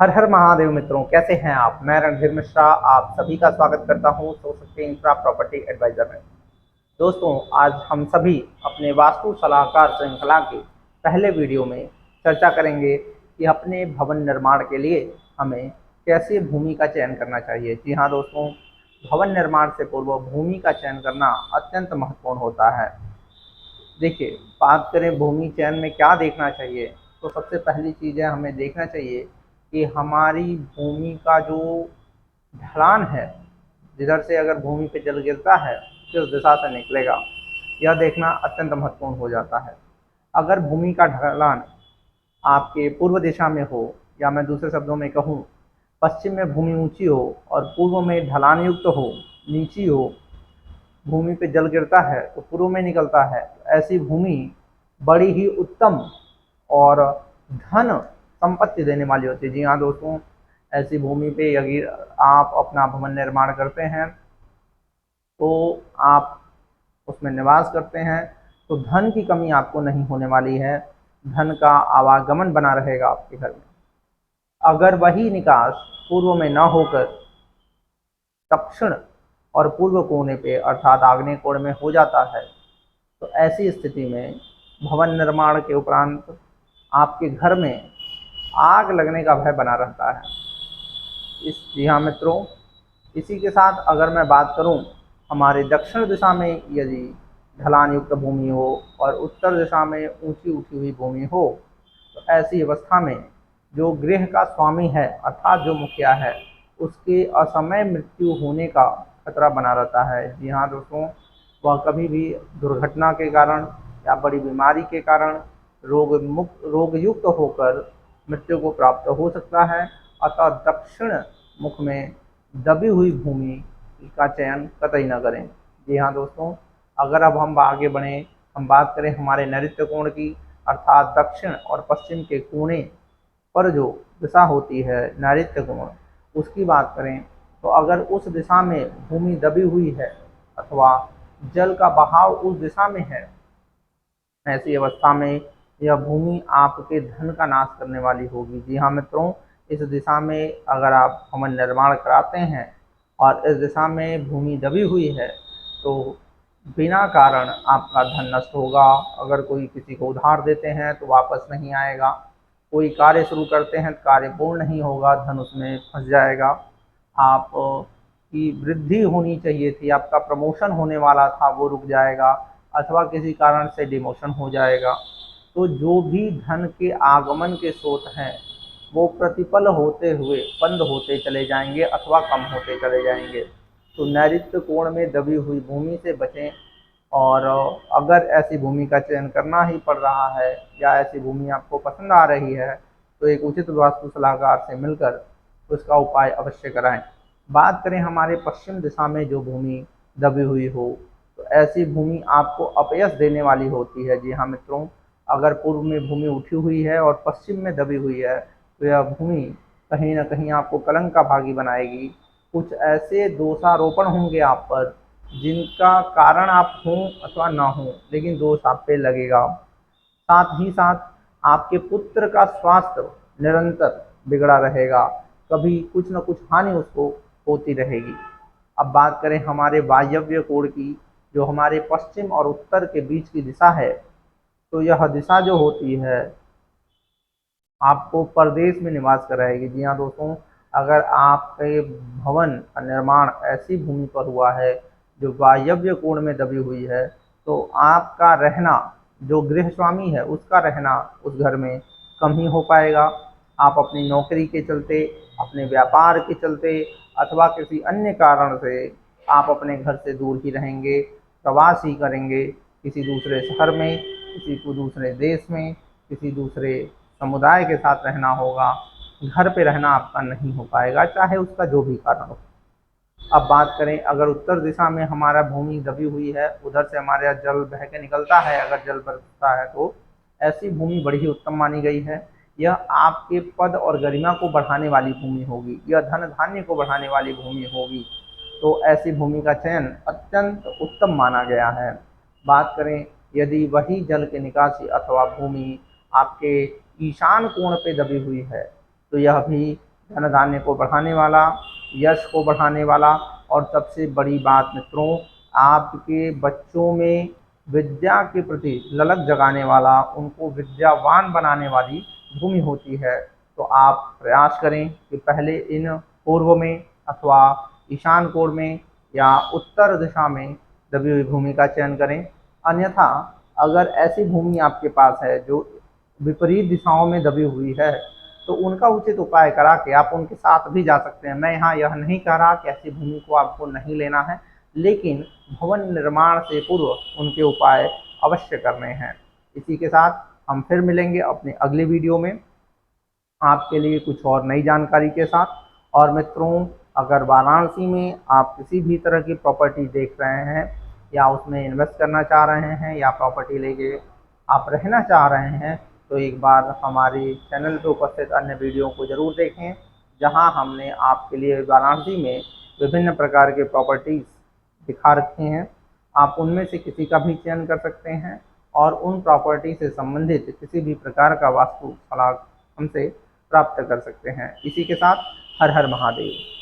हर हर महादेव मित्रों, कैसे हैं आप। मैं रणधीर मिश्रा आप सभी का स्वागत करता हूं सोशल इंफ्रा प्रॉपर्टी एडवाइजर में। दोस्तों, आज हम सभी अपने वास्तु सलाहकार श्रृंखला के पहले वीडियो में चर्चा करेंगे कि अपने भवन निर्माण के लिए हमें कैसे भूमि का चयन करना चाहिए। जी हाँ दोस्तों, भवन निर्माण से पूर्व भूमि का चयन करना अत्यंत महत्वपूर्ण होता है। देखिए, बात करें भूमि चयन में क्या देखना चाहिए, तो सबसे पहली चीज़ है हमें देखना चाहिए कि हमारी भूमि का जो ढलान है, जिधर से अगर भूमि पे जल गिरता है किस दिशा से निकलेगा, यह देखना अत्यंत महत्वपूर्ण हो जाता है। अगर भूमि का ढलान आपके पूर्व दिशा में हो, या मैं दूसरे शब्दों में कहूँ पश्चिम में भूमि ऊंची हो और पूर्व में ढलान युक्त हो, नीची हो, भूमि पे जल गिरता है तो पूर्व में निकलता है, ऐसी भूमि बड़ी ही उत्तम और धन संपत्ति देने वाली होती है। जी हाँ दोस्तों, ऐसी भूमि पे यदि आप अपना भवन निर्माण करते हैं तो आप उसमें निवास करते हैं तो धन की कमी आपको नहीं होने वाली है। धन का आवागमन बना रहेगा आपके घर में। अगर वही निकास पूर्व में न होकर दक्षिण और पूर्व कोने पे अर्थात आग्नेय कोण में हो जाता है, तो ऐसी स्थिति में भवन निर्माण के उपरांत आपके घर में आग लगने का भय बना रहता है। जी हाँ मित्रों, इसी के साथ अगर मैं बात करूं, हमारे दक्षिण दिशा में यदि ढलान युक्त भूमि हो और उत्तर दिशा में ऊंची उठी हुई भूमि हो, तो ऐसी अवस्था में जो गृह का स्वामी है अर्थात जो मुखिया है, उसके असमय मृत्यु होने का खतरा बना रहता है। जी हाँ दोस्तों, वह कभी भी दुर्घटना के कारण या बड़ी बीमारी के कारण रोग युक्त होकर मृत्यु को प्राप्त हो सकता है। अतः दक्षिण मुख में दबी हुई भूमि का चयन कतई न करें। जी हाँ दोस्तों, अगर अब हम आगे बढ़ें, हम बात करें हमारे नैऋत्य कोण की, अर्थात दक्षिण और पश्चिम के कोने पर जो दिशा होती है नैऋत्य कोण, उसकी बात करें तो अगर उस दिशा में भूमि दबी हुई है अथवा जल का बहाव उस दिशा में है, ऐसी अवस्था में यह भूमि आपके धन का नाश करने वाली होगी। जी हाँ मित्रों, इस दिशा में अगर आप भवन निर्माण कराते हैं और इस दिशा में भूमि दबी हुई है तो बिना कारण आपका धन नष्ट होगा। अगर कोई किसी को उधार देते हैं तो वापस नहीं आएगा, कोई कार्य शुरू करते हैं तो कार्य पूर्ण नहीं होगा, धन उसमें फंस जाएगा। आप की वृद्धि होनी चाहिए थी, आपका प्रमोशन होने वाला था, वो रुक जाएगा अथवा किसी कारण से डिमोशन हो जाएगा। तो जो भी धन के आगमन के स्रोत हैं वो प्रतिपल होते हुए बंद होते चले जाएंगे अथवा कम होते चले जाएंगे। तो नैऋत्य कोण में दबी हुई भूमि से बचें। और अगर ऐसी भूमि का चयन करना ही पड़ रहा है या ऐसी भूमि आपको पसंद आ रही है, तो एक उचित वास्तु सलाहकार से मिलकर उसका उपाय अवश्य कराएं। बात करें हमारे पश्चिम दिशा में जो भूमि दबी हुई हो, तो ऐसी भूमि आपको अपयश देने वाली होती है। जी हाँ मित्रों, अगर पूर्व में भूमि उठी हुई है और पश्चिम में दबी हुई है तो यह भूमि कहीं ना कहीं आपको कलंक का भागी बनाएगी। कुछ ऐसे दोषारोपण होंगे आप पर जिनका कारण आप हों अथवा ना हो, लेकिन दोष आप पे लगेगा। साथ ही साथ आपके पुत्र का स्वास्थ्य निरंतर बिगड़ा रहेगा, कभी कुछ न कुछ हानि उसको होती रहेगी। अब बात करें हमारे वायव्य कोण की, जो हमारे पश्चिम और उत्तर के बीच की दिशा है, तो यह दिशा जो होती है आपको परदेश में निवास कराएगी। जी हाँ दोस्तों, अगर आपके भवन का निर्माण ऐसी भूमि पर हुआ है जो वायव्य कोण में दबी हुई है, तो आपका रहना, जो गृह स्वामी है उसका रहना उस घर में कम ही हो पाएगा। आप अपनी नौकरी के चलते, अपने व्यापार के चलते अथवा किसी अन्य कारण से आप अपने घर से दूर ही रहेंगे, प्रवास ही करेंगे, किसी दूसरे शहर में, किसी को दूसरे देश में, किसी दूसरे समुदाय के साथ रहना होगा। घर पे रहना आपका नहीं हो पाएगा, चाहे उसका जो भी कारण हो। अब बात करें, अगर उत्तर दिशा में हमारा भूमि दबी हुई है, उधर से हमारे यहाँ जल बह के निकलता है, अगर जल बरसता है, तो ऐसी भूमि बड़ी ही उत्तम मानी गई है। यह आपके पद और गरिमा को बढ़ाने वाली भूमि होगी, यह धन धान्य को बढ़ाने वाली भूमि होगी। तो ऐसी भूमि का चयन अत्यंत उत्तम माना गया है। बात करें यदि वही जल के निकासी अथवा भूमि आपके ईशान कोण पे दबी हुई है, तो यह भी धन धान्य को बढ़ाने वाला, यश को बढ़ाने वाला, और सबसे बड़ी बात मित्रों, आपके बच्चों में विद्या के प्रति ललक जगाने वाला, उनको विद्यावान बनाने वाली भूमि होती है। तो आप प्रयास करें कि पहले इन पूर्व में अथवा ईशान कोण में या उत्तर दिशा में दबी हुई भूमि का चयन करें। अन्यथा अगर ऐसी भूमि आपके पास है जो विपरीत दिशाओं में दबी हुई है, तो उनका उचित उपाय करा के आप उनके साथ भी जा सकते हैं। मैं यहाँ यह नहीं कह रहा कि ऐसी भूमि को आपको नहीं लेना है, लेकिन भवन निर्माण से पूर्व उनके उपाय अवश्य करने हैं। इसी के साथ हम फिर मिलेंगे अपनी अगली वीडियो में आपके लिए कुछ और नई जानकारी के साथ। और मित्रों, अगर वाराणसी में आप किसी भी तरह की प्रॉपर्टी देख रहे हैं या उसमें इन्वेस्ट करना चाह रहे हैं या प्रॉपर्टी लेके आप रहना चाह रहे हैं, तो एक बार हमारे चैनल पर उपस्थित अन्य वीडियो को ज़रूर देखें, जहां हमने आपके लिए वाराणसी में विभिन्न प्रकार के प्रॉपर्टीज़ दिखा रखे हैं। आप उनमें से किसी का भी चयन कर सकते हैं और उन प्रॉपर्टी से संबंधित किसी भी प्रकार का वास्तु सलाह हमसे प्राप्त कर सकते हैं। इसी के साथ हर हर महादेव।